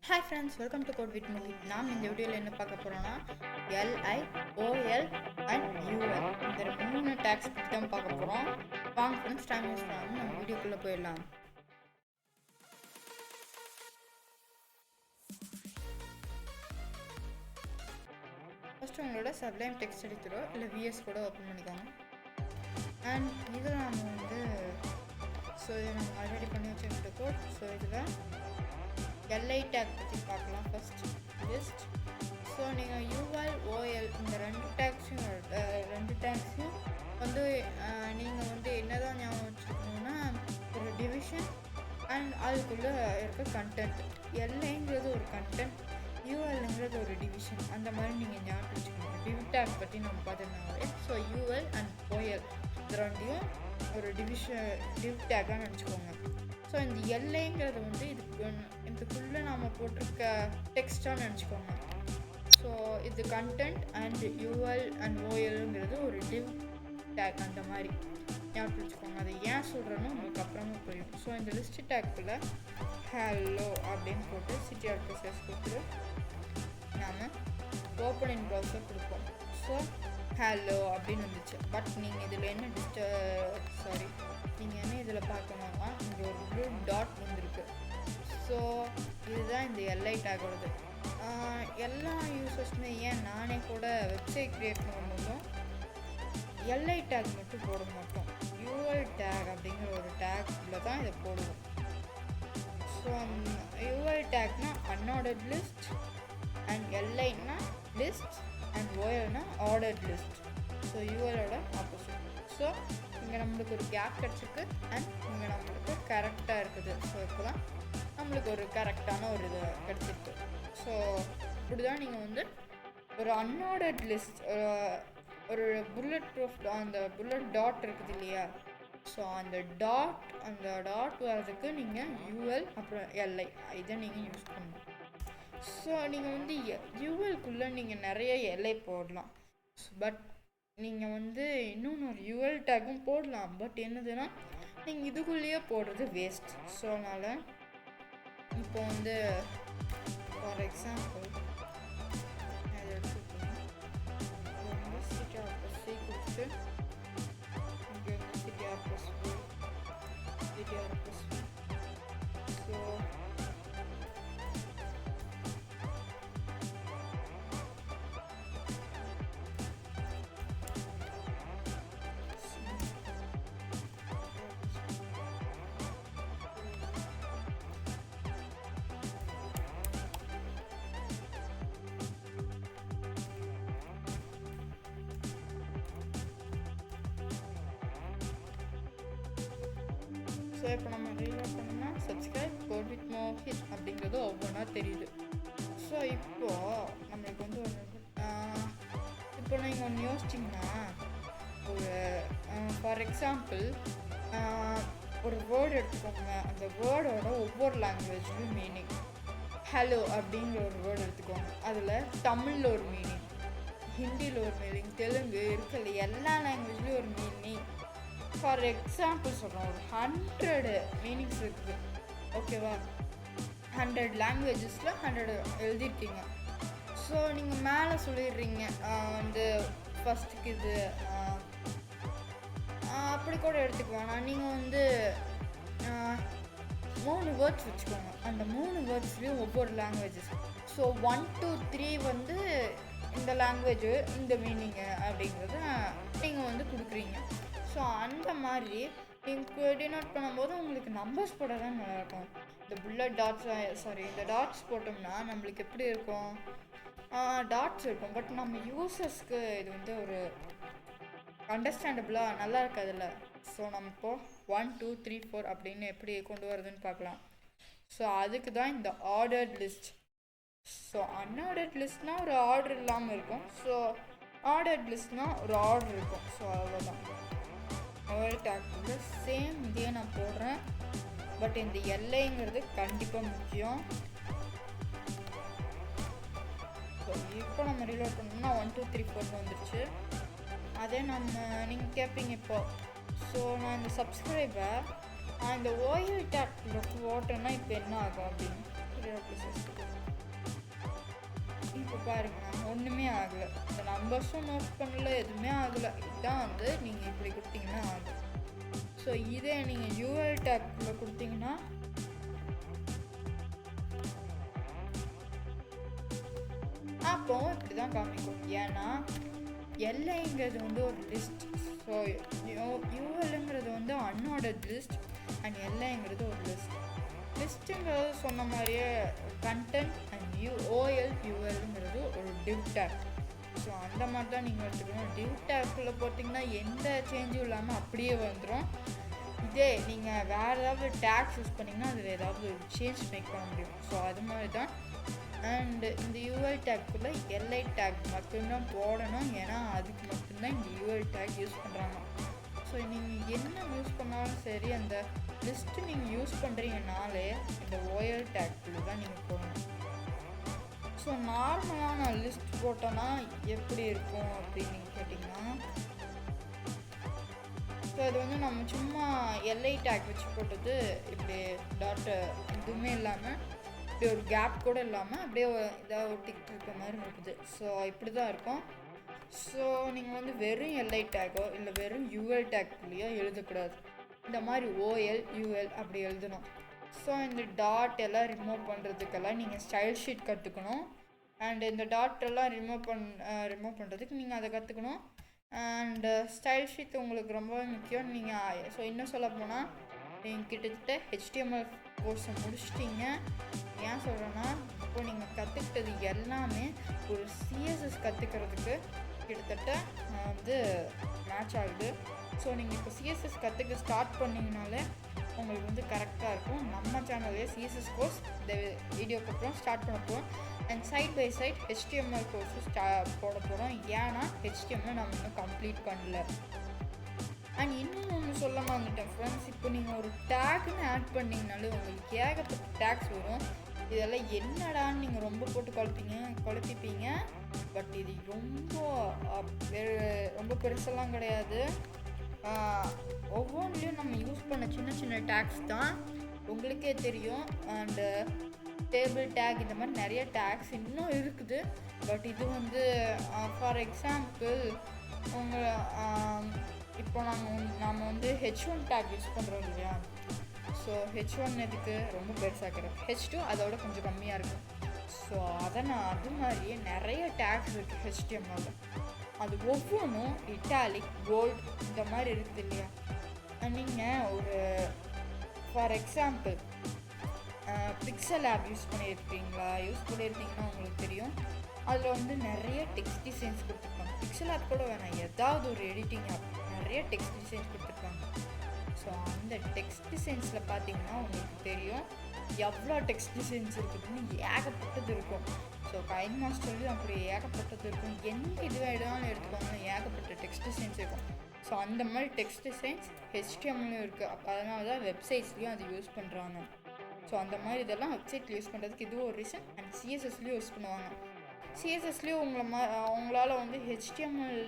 Hi friends, welcome to Code with Mohit. நாம் இந்த வீடியோவில் என்ன பார்க்க போகிறோம்னா LI, OL and UL இந்த மூணு டேக்ஸ் பற்றி தான் பார்க்க போகிறோம். வாங்க ஃப்ரெண்ட்ஸ், டைம் யூஸ் பண்ணாமல் நம்ம வீடியோக்குள்ளே போயிடலாம். ஃபஸ்ட்டு உங்களோட சப்ளைம் டெக்ஸ்ட் எடிட்டரோ இல்லை VS கூட ஓப்பன் பண்ணிக்கோங்க. அண்ட் இதில் நம்ம இதை நம்ம ஆல்ரெடி பண்ணி வச்சுருக்க கோட். ஸோ இதில் LI டேக் பற்றி பார்க்கலாம். First list. ஸோ நீங்கள் UL, OL இந்த ரெண்டு டேக்ஸையும் நீங்கள் என்ன தான் ஞாபகம் வச்சுக்கணுன்னா, ஒரு டிவிஷன் அண்ட் அதுக்குள்ளே இருக்க கண்டென்ட். LIங்கிறது ஒரு கண்டென்ட், ULங்கிறது ஒரு டிவிஷன். அந்த மாதிரி நீங்கள் ஞாபகம் வச்சுக்கணும். டிவ் டேக் பற்றி நம்ம பார்த்தோம்னாலே ஸோ UL அண்ட் OL இது ரெண்டையும் ஒரு டிவ் டேக்காக நினச்சிக்கோங்க. ஸோ இந்த LIங்கிறது இதுக்குள்ளே நாம் போட்டிருக்க டெக்ஸ்டாக நினச்சிக்கோங்க. ஸோ இது கண்டென்ட் அண்ட் UL அண்ட் OLங்கிறது ஒரு டிவ் டேக். அந்த மாதிரி ஞாபகம் வச்சுக்கோங்க. அதை ஏன் சொல்கிறேன்னு உங்களுக்கு அப்புறமா புரியும். ஸோ இந்த லிஸ்ட் டேக்கில் ஹலோ அப்படின்னு போட்டு சிடிஆர் ப்ரோசஸ் கொடுத்துட்டு நாம் ஓப்பன் இன் ப்ரௌசர் கொடுப்போம். ஸோ ஹலோ அப்படின்னு வந்துச்சு. பட் நீங்கள் இதில் என்ன நீங்கள் என்ன இதில் பார்க்கணுன்னா இங்கே ஒரு ப்ளூ டாட் வந்திருக்கு. ஸோ இதுதான் இந்த LI டேக்கோடது. எல்லா யூசர்ஸுமே நானே கூட வெப்சைட் க்ரியேட் பண்ணும்போதும் LI டேக் மட்டும் போட மாட்டோம். UL டேக் அப்படிங்கிற ஒரு டேக்கில் தான் இதை போடுவோம். ஸோ UL டேக்னா அன்ஆர்டர்ட் லிஸ்ட் அண்ட் LIனா லிஸ்ட் அண்ட் OLனா ஆர்டர்ட் லிஸ்ட். ஸோ ULோட ஆப்போசிட். ஸோ இங்கே நம்மளுக்கு ஒரு கேப் கிடச்சிருக்கு அண்ட் இங்கே நம்மளுக்கு கரெக்டாக இருக்குது. ஸோ இப்போ தான் நம்மளுக்கு ஒரு கரெக்டான ஒரு இது கிடச்சிருக்கு. ஸோ இப்படி தான் நீங்கள் ஒரு அன்ஆர்டர்ட் லிஸ்ட், ஒரு புல்லட் ப்ரூஃப், அந்த புல்லட் டாட் இருக்குது இல்லையா, ஸோ அந்த டாட் வர்றதுக்கு நீங்கள் UL அப்புறம் LI இதை நீங்கள் யூஸ் பண்ணணும். ஸோ நீங்கள் ULக்குள்ளே நீங்கள் நிறைய LI போடலாம். பட் நீங்கள் இன்னொன்று ஒரு UL டேக்கும் போடலாம். பட் என்னதுன்னா நீங்கள் இதுக்குள்ளேயே போடுறது வேஸ்ட். ஸோ அதனால் இப்போ ஃபார் எக்ஸாம்பிள் அதை எடுத்துக்கணும். சிடிஆர் ப்ளஸ் C கொடுத்துட்டு இங்கே சிடிஆர் ப்ளஸ் V. ஸோ இப்போ நம்ம ரீலோட் பண்ணோம்னா சப்ஸ்கிரைப் கோட் வித் மோஹித் அப்படிங்கிறது ஒவ்வொன்றா தெரியுது. ஸோ இப்போது நம்மளுக்கு இப்போ நீங்கள் ஒன்று யோசிச்சிங்கன்னா, ஒரு ஃபார் எக்ஸாம்பிள் ஒரு வேர்டு எடுத்துக்கோங்க. அந்த வேர்டோட ஒவ்வொரு லாங்குவேஜ்லையும் மீனிங். ஹலோ அப்படிங்கிற ஒரு வேர்டு எடுத்துக்கோங்க. அதில் தமிழில் ஒரு மீனிங், ஹிந்தியில் ஒரு மீனிங், தெலுங்கு இருக்கல, எல்லா லாங்குவேஜ்லேயும் ஒரு மீனிங். ஃபார் எக்ஸாம்பிள் சொல்கிறோம், ஒரு 100 மீனிங்ஸ் இருக்குது. ஓகேவா? 100 லாங்குவேஜஸில் 100 எழுதியிருக்கீங்க. ஸோ நீங்கள் மேலே சொல்லிடுறீங்க ஃபஸ்ட்டுக்கு இது அப்படி கூட எடுத்துக்குவாங்க. நீங்கள் 3 வேர்ட்ஸ் வச்சுக்கோங்க. அந்த 3 வேர்ட்ஸ்லேயும் ஒவ்வொரு லாங்குவேஜஸ். ஸோ 1 2 3 இந்த லாங்குவேஜு இந்த மீனிங்கு அப்படிங்கிறது நீங்கள் கொடுக்குறீங்க. ஸோ அந்த மாதிரி நீங்கள் டினோட் பண்ணும்போது உங்களுக்கு நம்பர்ஸ் போட தான் நல்லாயிருக்கும். இந்த புல்லட் இந்த டாட்ஸ் போட்டோம்னா நம்மளுக்கு எப்படி இருக்கும், டாட்ஸ் இருக்கும். பட் நம்ம யூசர்ஸ்க்கு இது ஒரு அண்டர்ஸ்டாண்டபிளாக நல்லா இருக்காதுல்ல. ஸோ நம்ம இப்போது 1 2 3 4 அப்படின்னு எப்படி கொண்டு வரதுன்னு பார்க்கலாம். ஸோ அதுக்கு தான் இந்த ஆர்டர்ட் லிஸ்ட். ஸோ அன்ஆர்டர்ட் லிஸ்ட்னால் ஒரு ஆர்டர் இல்லாமல் இருக்கும். ஸோ ஆர்டர்ட் லிஸ்ட்னால் ஒரு ஆர்டர் இருக்கும். ஸோ அவ்வளோதான். OL டேக்குள்ள சேம் இதே நான் போடுறேன். பட் இந்த LIங்கிறது கண்டிப்பாக முக்கியம். ஸோ இப்போ நம்ம ரீலோட் பண்ணோம்னா 1 2 3 4 வந்துருச்சு. அதே நீங்கள் கேட்பீங்க இப்போ, ஸோ நான் இந்த சப்ஸ்கிரைபை இந்த OL டேக்குள்ள போட்டேன்னா இப்போ என்ன ஆகும் அப்படின்னு இப்போ பாருங்கள் ஒன்றுமே ஆகலை, இந்த நம்பர்ஸும் நோட் பண்ணல, எதுவுமே ஆகலை. இதுதான் வந்து நீங்கள் இப்படி கொடுத்தீங்கன்னா ஆகும். ஸோ இதே நீங்கள் யூஎல் டேக்குள்ளே கொடுத்தீங்கன்னா அப்போவும் இப்படி தான் காமிக்கும். ஏன்னா எல்ஐங்கிறது வந்து ஒரு லிஸ்ட். ஸோ யூஎல்ங்கிறது வந்து அன்ஆர்டர்ட் லிஸ்ட் அண்ட் எல்ஐங்கிறது ஒரு லிஸ்ட். லிஸ்ட்டுங்கிறது சொன்ன மாதிரியே கண்டென்ட் அண்ட் ஓஎல் யூஎல்ங்கிறது ஒரு டிவ் டேக். ஸோ அந்த மாதிரி தான் நீங்கள் எடுத்துக்கணும். டிவ் டேக்குள்ளே போட்டிங்கன்னா எந்த சேஞ்சும் இல்லாமல் அப்படியே வந்துடும். இதே நீங்கள் வேறு ஏதாவது டேக்ஸ் யூஸ் பண்ணிங்கன்னா அதில் ஏதாவது ஒரு சேஞ்ச் மேக் பண்ண முடியும். ஸோ அது மாதிரி தான். அண்டு இந்த யூஎல் டேக்குள்ளே எல்ஐ டேக் மட்டும்தான் போடணும். ஏன்னா அதுக்கு மட்டும்தான் இந்த யூஎல் டேக் யூஸ் பண்ணுறாங்க. ஸோ நீங்கள் என்ன யூஸ் பண்ணாலும் சரி, அந்த லிஸ்ட்டு நீங்கள் யூஸ் பண்ணுறீங்கனாலே இந்த ஓஎல் டேக்குள்ளே தான் நீங்கள் போடணும். ஸோ நார்மலாக நான் லிஸ்ட் போட்டோன்னா எப்படி இருக்கும் அப்படின்னு நீங்கள் கேட்டிங்கன்னா, ஸோ அது வந்து நம்ம சும்மா எல்ஐ டேக் வச்சு போட்டது இப்படி டாட்டு எதுவுமே இல்லாமல் இப்படி ஒரு கேப் கூட இல்லாமல் அப்படியே இதாக ஒட்டிக்கிட்டு இருக்க மாதிரி இருக்குது. ஸோ இப்படி தான் இருக்கும். ஸோ நீங்கள் வந்து வெறும் எல்ஐ டேக்கோ இல்லை வெறும் யூஎல் டேக்லேயோ எழுதக்கூடாது. இந்த மாதிரி ஓஎல் யூஎல் அப்படி எழுதணும். ஸோ இந்த டாட் எல்லாம் ரிமூவ் பண்ணுறதுக்கெல்லாம் நீங்கள் ஸ்டைல் ஷீட் கற்றுக்கணும். அண்ட் இந்த டாட் எல்லாம் ரிமூவ் பண்ணுறதுக்கு நீங்கள் அதை கற்றுக்கணும். அண்டு ஸ்டைல் ஷீட் உங்களுக்கு ரொம்ப முக்கியம். நீங்கள் ஸோ இன்னும் சொல்ல போனால் நீங்கள் கிட்டத்தட்ட ஹெச்டிஎம்எல் கோர்ஸை முடிச்சிட்டிங்க. ஏன் சொல்கிறேன்னா, இப்போ நீங்கள் கற்றுக்கிட்டது எல்லாமே ஒரு சிஎஸ்எஸ் கற்றுக்கிறதுக்கு கிட்டத்தட்ட வந்து மேட்ச் ஆகுது. ஸோ நீங்கள் இப்போ சிஎஸ்எஸ் கற்றுக்க ஸ்டார்ட் பண்ணிங்கனாலே உங்களுக்கு வந்து கரெக்டாக இருக்கும். நம்ம சேனல்லே சிஎஸ்எஸ் கோர்ஸ் இந்த வீடியோக்கு அப்புறம் ஸ்டார்ட் பண்ண போகிறோம். And side by side HTML கோர்ஸும் போட போகிறோம். ஏன்னா ஹெச்டிஎம்எல் நம்ம இன்னும் கம்ப்ளீட் பண்ணல. அண்ட் இன்னும் ஒன்று சொல்ல மாட்டேன் ஃப்ரெண்ட்ஸ், இப்போ நீங்கள் ஒரு டேக்னு ஆட் பண்ணிங்கனாலே உங்களுக்கு ஏகப்பட்ட டேக்ஸ் வரும். இதெல்லாம் என்னடான்னு நீங்கள் ரொம்ப போட்டு குழப்பிப்பீங்க. பட் இது ரொம்ப பெருசெல்லாம் கிடையாது. ஒவ்வொன்றிலையும் நம்ம யூஸ் பண்ண சின்ன சின்ன டேக்ஸ் தான், உங்களுக்கே தெரியும். அண்டு டேபிள் டேக் இந்த மாதிரி நிறைய டேக்ஸ் இன்னும் இருக்குது. பட் இது வந்து ஃபார் எக்ஸாம்பிள் இப்போ நாம் வந்து H1 டேக் யூஸ் பண்ணுறோம் இல்லையா. ஸோ H1 எதுக்கு ரொம்ப பெருசாக இருக்குது, H2 அதோட கொஞ்சம் கம்மியாக இருக்கும். ஸோ அது மாதிரியே நிறைய டேக்ஸ் இருக்குது HTML. அது ஒவ்வொன்றும் இட்டாலிக் போல்ட் இந்த மாதிரி இருக்குது இல்லையா. நீங்கள் ஒரு for example pixel app use பண்ணியிருந்தீங்கன்னா உங்களுக்கு தெரியும். அதில் வந்து நிறைய டெக்ஸ்ட் டிசைன்ஸ் கொடுத்துருப்பாங்க. பிக்சல் ஆப் கூட வேணாம், ஏதாவது ஒரு எடிட்டிங் ஆப் நிறைய டெக்ஸ்ட் டிசைன்ஸ் கொடுத்துருப்பாங்க. ஸோ அந்த டெக்ஸ்ட் டிசைன்ஸில் பார்த்தீங்கன்னா உங்களுக்கு தெரியும் எவ்வளோ டெக்ஸ்ட் டிசைன்ஸ் இருக்குதுன்னு ஏகப்பட்டது இருக்கும். ஸோ கைன் மாஸ்டர்லையும் அப்படி ஏகப்பட்டது இருக்கும். எந்த இது வேணாலும் எடுத்துக்கோங்க, ஏகப்பட்ட டெக்ஸ்ட் டிசைன்ஸ் இருக்கும். ஸோ அந்த மாதிரி டெக்ஸ்ட் டிசைன்ஸ் ஹெச்டிஎம்லையும் இருக்குது. அதனால தான் வெப்சைட்ஸ்லையும் அது யூஸ் பண்ணுறாங்க. ஸோ அந்த மாதிரி இதெல்லாம் வெப்சைட்டில் யூஸ் பண்ணுறதுக்கு இதுவும் ஒரு ரீசன். அண்ட் சிஎஸ்எஸ்லேயும் யூஸ் பண்ணுவாங்க. சிஎஸ்எஸ்லேயும் உங்களால் வந்து ஹெச்டிஎம்எல்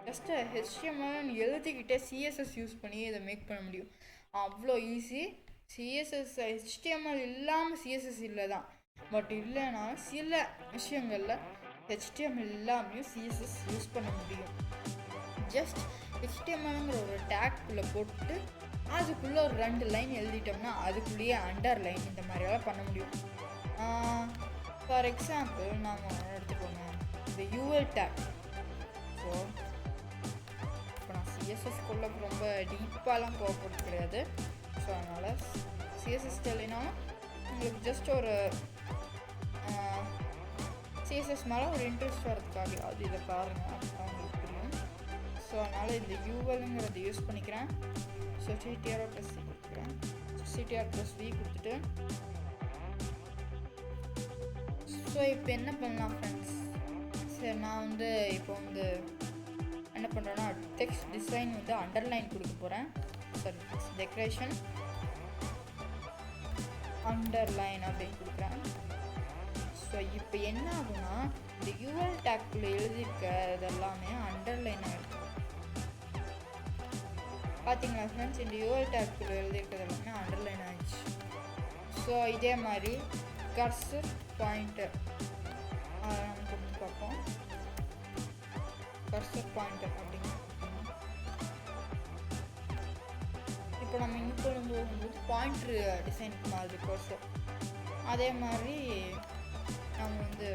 ஜஸ்ட்டு ஹெச்டிஎம்எல்னு எழுதிக்கிட்டே சிஎஸ்எஸ் யூஸ் பண்ணி இதை மேக் பண்ண முடியும். அவ்வளோ ஈஸி. சிஎஸ்எஸ் ஹெச்டிஎம்எல் இல்லாமல் சிஎஸ்எஸ் இல்லை தான். பட் இல்லைனா சில விஷயங்களில் ஹெச்டிஎம்எல் இல்லாமையும் சிஎஸ்எஸ் யூஸ் பண்ண முடியும். ஜஸ்ட் ஹெச்டிஎம்எல்ங்கிற ஒரு டேக்குள்ளே போட்டு அதுக்குள்ளே ஒரு 2 லைன் எழுதிட்டோம்னா அதுக்குள்ளேயே அண்டர் லைன் இந்த மாதிரியெல்லாம் பண்ண முடியும். ஃபார் எக்ஸாம்பிள் நாங்கள் எடுத்துக்கோங்க இந்த யூஎல் டேக். ஸோ இப்போ நான் சிஎஸ்எஸ்குள்ளே ரொம்ப டீப்பாலாம் போகிறது கிடையாது. ஸோ அதனால் சிஎஸ்எஸ் தெரியலனா உங்களுக்கு ஜஸ்ட் ஒரு சிஎஸ்எஸ் மேலே ஒரு இன்ட்ரெஸ்ட் வரதுக்காக அது இதை பாருங்கள், அப்போ உங்களுக்கு புரியும். ஸோ அதனால் இந்த யூஎல்ங்கிறத யூஸ் பண்ணிக்கிறேன். ஸோ CTR+C கொடுத்துக்கிறேன். CTR+V கொடுத்துட்டு ஸோ இப்போ என்ன பண்ணலாம் ஃப்ரெண்ட்ஸ், சரி நான் வந்து இப்போ வந்து என்ன பண்ணுறேன்னா டெக்ஸ்ட் டிசைன் வந்து அண்டர்லைன் கொடுக்க போகிறேன். சாரி டெக்கரேஷன் அண்டர்லைன் அப்படின்னு கொடுக்குறேன். ஸோ இப்போ என்ன ஆகுனா இந்த யூஎல் டேக்குள்ளே எழுதியிருக்கிறது எல்லாமே அண்டர்லைன் ஆகிருக்கும். பார்த்தீங்களா ஃப்ரெண்ட்ஸ், இந்த யூஎல் டேக்குள்ளே எழுதியிருக்கிறது எல்லாமே அண்டர்லைன் ஆகிடுச்சு. ஸோ இதே மாதிரி கர்சர் பாயிண்டர் அதை நம்ம கொடுத்து பார்ப்போம். கர்சர் பாயிண்டர் அப்படிங்க. இப்போ நம்ம இங்கே போகும்போது பாயிண்ட்ரு டிசைனுக்கு மாறுது கர்சர். அதே மாதிரி நம்ம வந்து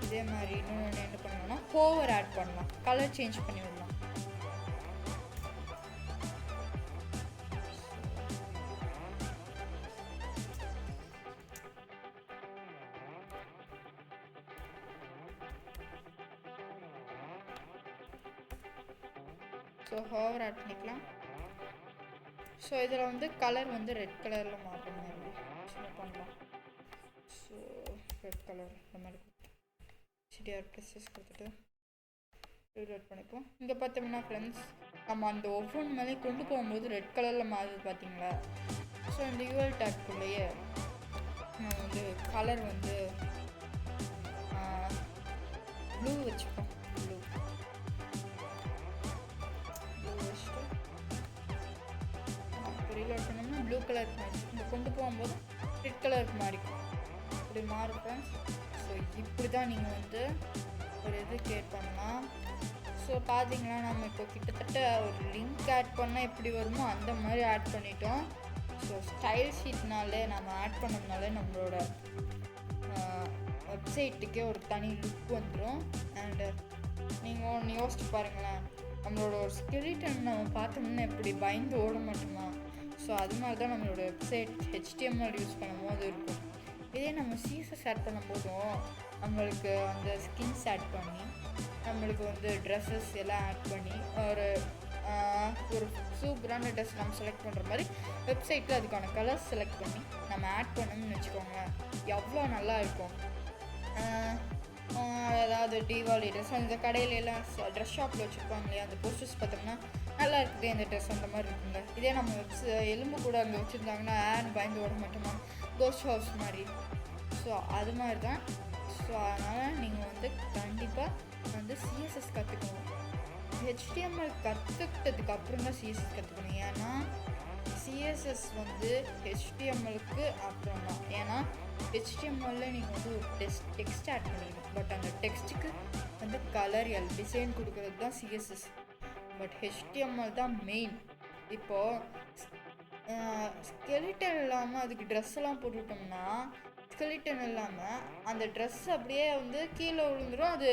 இதே மாதிரி இன்னொன்று என்ன பண்ணலாம்னா ஹோவர் ஆட் பண்ணலாம், கலர் சேஞ்ச் பண்ணி விடலாம். ஸோ ஹோவர் ஆட் பண்ணிக்கலாம். ஸோ இதில் வந்து கலர் வந்து ரெட் கலரில் மாறுற மாதிரி பண்ணலாம். ஸோ ரெட் கலர் இந்த மாதிரி சிடிஆர் ப்ளஸஸ் கொடுத்துட்டு ரீலோட் பண்ணிப்போம். இங்கே பார்த்தோம்னா ஃப்ரெண்ட்ஸ், நம்ம அந்த ஒவ்வொன்று மேலே கொண்டு போகும்போது ரெட் கலரில் மாறுது பார்த்தீங்களா. ஸோ இந்த யூஎல் டேக்குள்ளேயே நம்ம வந்து கலர் வந்து ப்ளூ வச்சுப்போம். ப்ளூ வச்சுட்டு ரீலோட் பண்ணோம்னா ப்ளூ கலருக்கு மாறி, இங்கே கொண்டு போகும்போது ரெட் கலருக்கு மாறிக்கும். இப்படி மாறும் ஃப்ரெண்ட்ஸ். ஸோ இப்படி தான் நீங்கள் வந்து ஒரு இது கிரியேட் பண்ணலாம். ஸோ பார்த்தீங்களா, நம்ம இப்போ கிட்டத்தட்ட ஒரு லிங்க் ஆட் பண்ணால் எப்படி வருமோ அந்த மாதிரி ஆட் பண்ணிட்டோம். ஸோ ஸ்டைல் ஷீட்னாலே நம்ம ஆட் பண்ணோம்னாலே நம்மளோட வெப்சைட்டுக்கே ஒரு தனி லுக் வந்துடும். அண்டு நீங்கள் ஒன்று யோசிச்சு பாருங்களேன், நம்மளோட ஒரு ஸ்கெலிட்டன் நம்ம பார்த்தோம்னா எப்படி பயந்து ஓட மாட்டோமா. ஸோ அது மாதிரி தான் நம்மளோட வெப்சைட் HTML யூஸ் பண்ணும்போது இருக்கும். இதே நம்ம CSS ஆட் பண்ணும்போதும் நம்மளுக்கு அந்த ஸ்கின்ஸ் ஆட் பண்ணி, நம்மளுக்கு வந்து ட்ரெஸ்ஸஸ் எல்லாம் ஆட் பண்ணி ஒரு சூப்பரான ட்ரெஸ் நம்ம செலக்ட் பண்ணுற மாதிரி வெப்சைட்டில் அதுக்கான கலர்ஸ் செலக்ட் பண்ணி நம்ம ஆட் பண்ணோம்னு வச்சுக்கோங்களேன், எவ்வளோ நல்லா இருக்கும். அதாவது தீபாவளி ட்ரெஸ் அந்த கடையிலலாம் ட்ரெஸ் ஷாப்பில் வச்சுருப்பாங்க இல்லையா, அந்த போஸ்டர்ஸ் பார்த்தோம்னா நல்லா இருக்குது இந்த ட்ரெஸ் அந்த மாதிரி இருக்குங்க. இதே நம்ம எலும்பு கூட அங்கே வச்சுருந்தாங்கன்னா பயந்து ஓட மாட்டோமா, கோஸ்ட் ஹவுஸ் மாதிரி. ஸோ அது மாதிரி தான். ஸோ அதனால் நீங்கள் வந்து கண்டிப்பாக வந்து CSS கற்றுக்கணும். HTML கற்றுக்கிட்டதுக்கு அப்புறம் தான் CSS கற்றுக்கணும். ஏன்னா CSS வந்து HTMLக்கு அப்புறம் தான். ஏன்னா HTMLல நீங்கள் வந்து ஒரு டெக்ஸ்ட் ஆட் பண்ணுறீங்க, பட் அந்த டெக்ஸ்ட்டுக்கு வந்து கலர் டிசைன் கொடுக்குறது தான் CSS. பட் HTML தான் மெயின். இப்போது ஸ்கெலிட்டன் இல்லாமல் அதுக்கு ட்ரெஸ் எல்லாம் போட்டுவிட்டோம்னா, ஸ்கெலிட்டன் இல்லாமல் அந்த ட்ரெஸ் அப்படியே வந்து கீழே விழுந்துடும். அது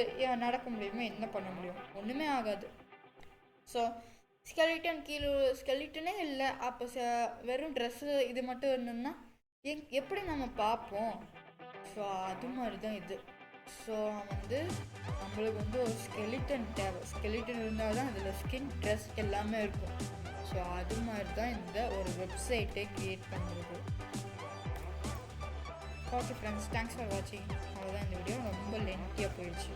நடக்க முடியுமா, என்ன பண்ண முடியும், ஒன்றுமே ஆகாது. ஸோ ஸ்கெலிட்டனே இல்லை, அப்போ வெறும் ட்ரெஸ்ஸு இது மட்டும் இருந்ததுன்னா எப்படி நம்ம பார்ப்போம். ஸோ அது மாதிரி தான் இது. ஸோ வந்து நம்மளுக்கு வந்து ஒரு ஸ்கெலிட்டன் தேவை. ஸ்கெலிட்டன் இருந்தால் தான் அதில் ஸ்கின், ட்ரெஸ் எல்லாமே இருக்கும். ஸோ அது மாதிரி தான் இந்த ஒரு வெப்சைட்டை க்ரியேட் பண்ணுறது. ஓகே ஃப்ரெண்ட்ஸ், தேங்க்ஸ் ஃபார் வாட்சிங். அவ்வளோதான் இந்த வீடியோ, ரொம்ப லென்த்தியாக போயிடுச்சு.